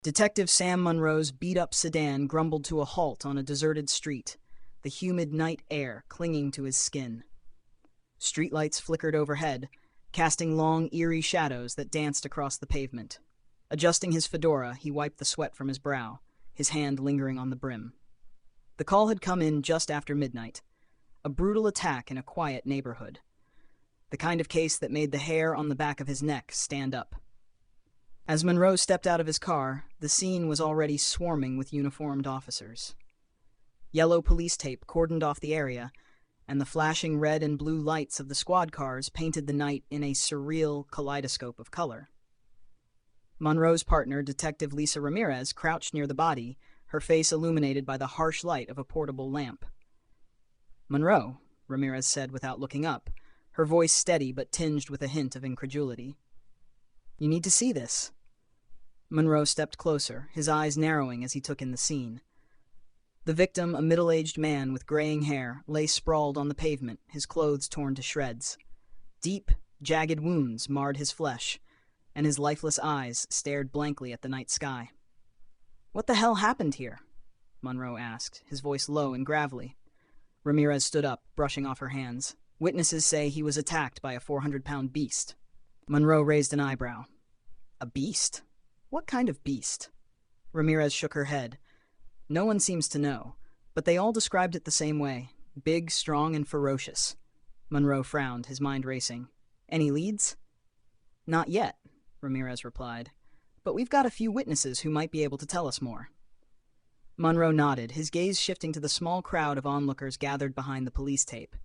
Detective Sam Monroe's beat-up sedan grumbled to a halt on a deserted street, the humid night air clinging to his skin. Streetlights flickered overhead, casting long, eerie shadows that danced across the pavement. Adjusting his fedora, he wiped the sweat from his brow, his hand lingering on the brim. The call had come in just after midnight. A brutal attack in a quiet neighborhood. The kind of case that made the hair on the back of his neck stand up. As Monroe stepped out of his car, the scene was already swarming with uniformed officers. Yellow police tape cordoned off the area, and the flashing red and blue lights of the squad cars painted the night in a surreal kaleidoscope of color. Monroe's partner, Detective Lisa Ramirez, crouched near the body, her face illuminated by the harsh light of a portable lamp. "Monroe," Ramirez said without looking up, her voice steady but tinged with a hint of incredulity. "You need to see this." Monroe stepped closer, his eyes narrowing as he took in the scene. The victim, a middle-aged man with graying hair, lay sprawled on the pavement, his clothes torn to shreds. Deep, jagged wounds marred his flesh, and his lifeless eyes stared blankly at the night sky. "What the hell happened here?" Monroe asked, his voice low and gravelly. Ramirez stood up, brushing off her hands. "Witnesses say he was attacked by a 400-pound beast." Monroe raised an eyebrow. "A beast? What kind of beast?" Ramirez shook her head. "No one seems to know, but they all described it the same way. Big, strong, and ferocious." Monroe frowned, his mind racing. "Any leads?" "Not yet," Ramirez replied. "But we've got a few witnesses who might be able to tell us more." Monroe nodded, his gaze shifting to the small crowd of onlookers gathered behind the police tape.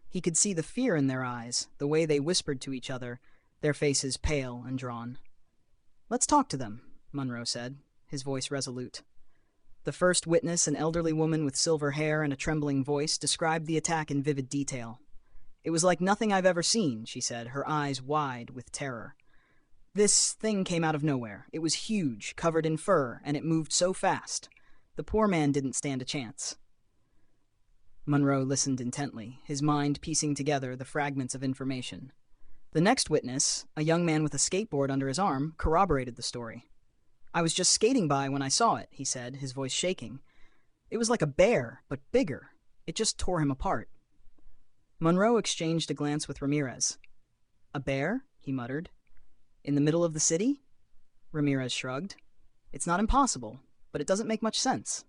He could see the fear in their eyes, the way they whispered to each other, their faces pale and drawn. "Let's talk to them," Monroe said, his voice resolute. The first witness, an elderly woman with silver hair and a trembling voice, described the attack in vivid detail. "It was like nothing I've ever seen," she said, her eyes wide with terror. "This thing came out of nowhere. It was huge, covered in fur, and it moved so fast. The poor man didn't stand a chance." Monroe listened intently, his mind piecing together the fragments of information. The next witness, a young man with a skateboard under his arm, corroborated the story. "I was just skating by when I saw it," he said, his voice shaking. "It was like a bear, but bigger. It just tore him apart." Monroe exchanged a glance with Ramirez. "A bear?" he muttered. "In the middle of the city?" Ramirez shrugged. "It's not impossible, but it doesn't make much sense."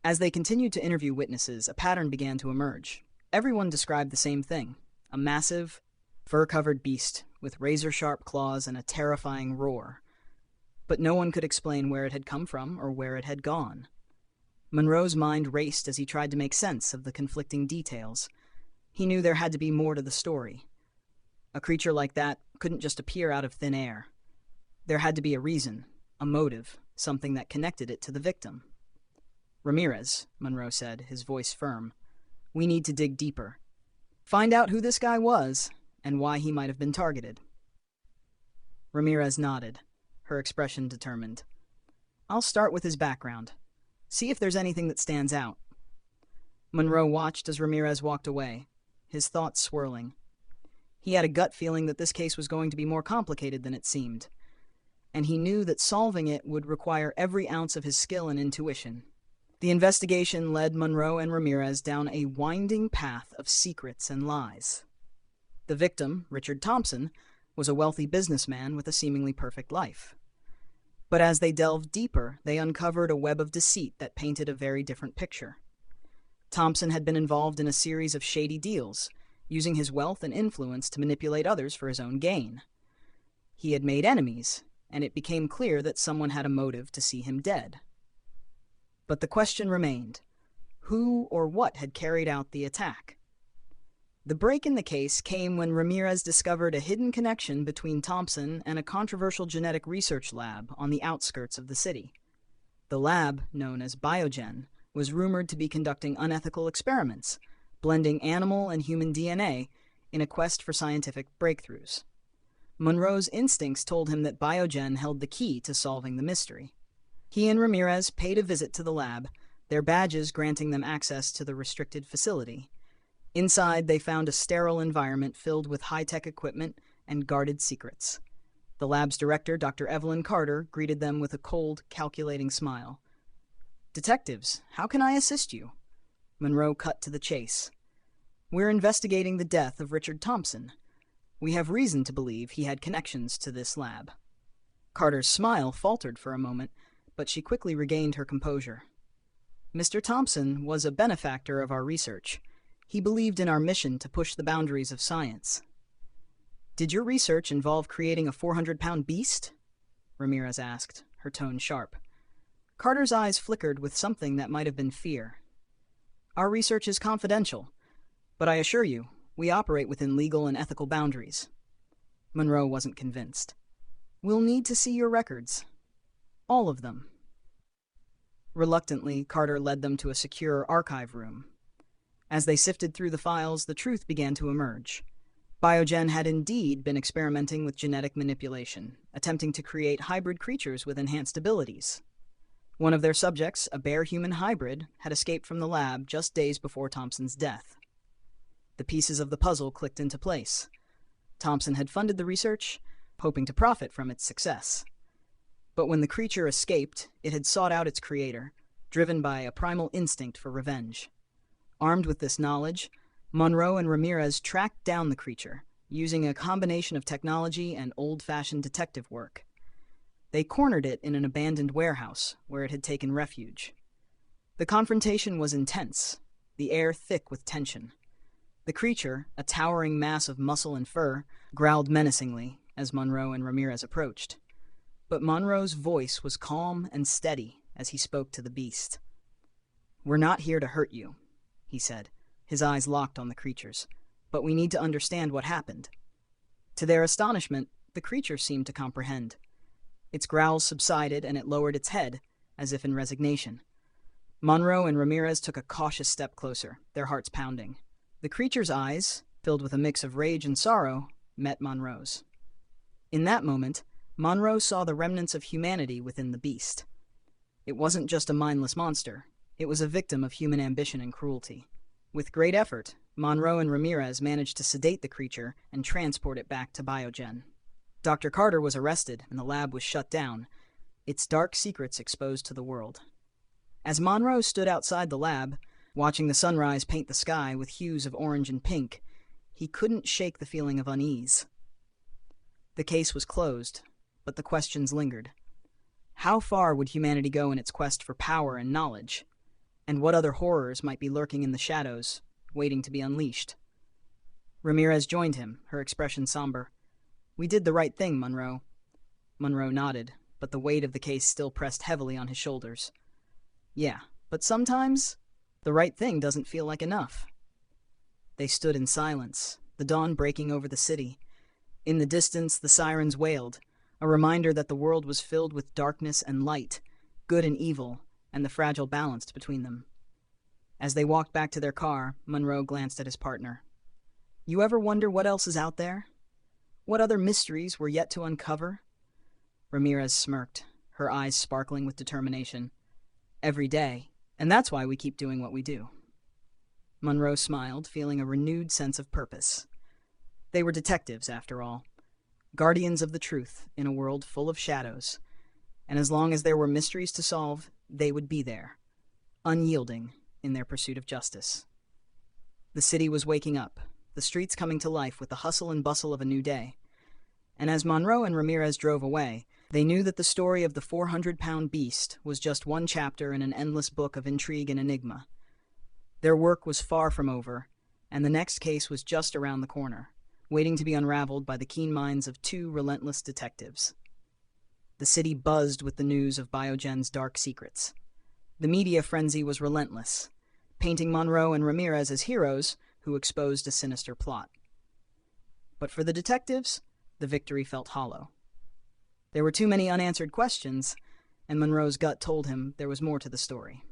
As they continued to interview witnesses, a pattern began to emerge. Everyone described the same thing: a massive, fur-covered beast with razor-sharp claws and a terrifying roar. But no one could explain where it had come from or where it had gone. Monroe's mind raced as he tried to make sense of the conflicting details. He knew there had to be more to the story. A creature like that couldn't just appear out of thin air. There had to be a reason, a motive, something that connected it to the victim. "Ramirez," Monroe said, his voice firm, "we need to dig deeper. Find out who this guy was and why he might have been targeted." Ramirez nodded, her expression determined. "I'll start with his background. See if there's anything that stands out." Monroe watched as Ramirez walked away, his thoughts swirling. He had a gut feeling that this case was going to be more complicated than it seemed, and he knew that solving it would require every ounce of his skill and intuition. The investigation led Monroe and Ramirez down a winding path of secrets and lies. The victim, Richard Thompson, was a wealthy businessman with a seemingly perfect life. But as they delved deeper, they uncovered a web of deceit that painted a very different picture. Thompson had been involved in a series of shady deals, using his wealth and influence to manipulate others for his own gain. He had made enemies, and it became clear that someone had a motive to see him dead. But the question remained: who or what had carried out the attack? The break in the case came when Ramirez discovered a hidden connection between Thompson and a controversial genetic research lab on the outskirts of the city. The lab, known as Biogen, was rumored to be conducting unethical experiments, blending animal and human DNA in a quest for scientific breakthroughs. Monroe's instincts told him that Biogen held the key to solving the mystery. He and Ramirez paid a visit to the lab, their badges granting them access to the restricted facility. Inside, they found a sterile environment filled with high-tech equipment and guarded secrets. The lab's director, Dr. Evelyn Carter, greeted them with a cold, calculating smile. "Detectives, how can I assist you?" Monroe cut to the chase. "We're investigating the death of Richard Thompson. We have reason to believe he had connections to this lab." Carter's smile faltered for a moment, but she quickly regained her composure. "Mr. Thompson was a benefactor of our research. He believed in our mission to push the boundaries of science." "Did your research involve creating a 400-pound beast?" Ramirez asked, her tone sharp. Carter's eyes flickered with something that might have been fear. "Our research is confidential, but I assure you, we operate within legal and ethical boundaries." Monroe wasn't convinced. "We'll need to see your records. All of them." Reluctantly, Carter led them to a secure archive room. As they sifted through the files, the truth began to emerge. Biogen had indeed been experimenting with genetic manipulation, attempting to create hybrid creatures with enhanced abilities. One of their subjects, a bear-human hybrid, had escaped from the lab just days before Thompson's death. The pieces of the puzzle clicked into place. Thompson had funded the research, hoping to profit from its success. But when the creature escaped, it had sought out its creator, driven by a primal instinct for revenge. Armed with this knowledge, Monroe and Ramirez tracked down the creature, using a combination of technology and old-fashioned detective work. They cornered it in an abandoned warehouse, where it had taken refuge. The confrontation was intense, the air thick with tension. The creature, a towering mass of muscle and fur, growled menacingly as Monroe and Ramirez approached. But Monroe's voice was calm and steady as he spoke to the beast. "We're not here to hurt you," he said, his eyes locked on the creature's, "but we need to understand what happened." To their astonishment, the creature seemed to comprehend. Its growls subsided and it lowered its head, as if in resignation. Monroe and Ramirez took a cautious step closer, their hearts pounding. The creature's eyes, filled with a mix of rage and sorrow, met Monroe's. In that moment, Monroe saw the remnants of humanity within the beast. It wasn't just a mindless monster, it was a victim of human ambition and cruelty. With great effort, Monroe and Ramirez managed to sedate the creature and transport it back to Biogen. Dr. Carter was arrested and the lab was shut down, its dark secrets exposed to the world. As Monroe stood outside the lab, watching the sunrise paint the sky with hues of orange and pink, he couldn't shake the feeling of unease. The case was closed, but the questions lingered. How far would humanity go in its quest for power and knowledge? And what other horrors might be lurking in the shadows, waiting to be unleashed? Ramirez joined him, her expression somber. "We did the right thing, Monroe." Monroe nodded, but the weight of the case still pressed heavily on his shoulders. "Yeah, but sometimes the right thing doesn't feel like enough." They stood in silence, the dawn breaking over the city. In the distance, the sirens wailed, a reminder that the world was filled with darkness and light, good and evil, and the fragile balance between them. As they walked back to their car, Monroe glanced at his partner. "You ever wonder what else is out there? What other mysteries we're yet to uncover?" Ramirez smirked, her eyes sparkling with determination. "Every day, and that's why we keep doing what we do." Monroe smiled, feeling a renewed sense of purpose. They were detectives, after all, guardians of the truth in a world full of shadows, and as long as there were mysteries to solve, they would be there, unyielding in their pursuit of justice. The city was waking up, the streets coming to life with the hustle and bustle of a new day. And as Monroe and Ramirez drove away, they knew that the story of the 400-pound beast was just one chapter in an endless book of intrigue and enigma. Their work was far from over, and the next case was just around the corner, waiting to be unraveled by the keen minds of two relentless detectives. The city buzzed with the news of Biogen's dark secrets. The media frenzy was relentless, painting Monroe and Ramirez as heroes who exposed a sinister plot. But for the detectives, the victory felt hollow. There were too many unanswered questions, and Monroe's gut told him there was more to the story.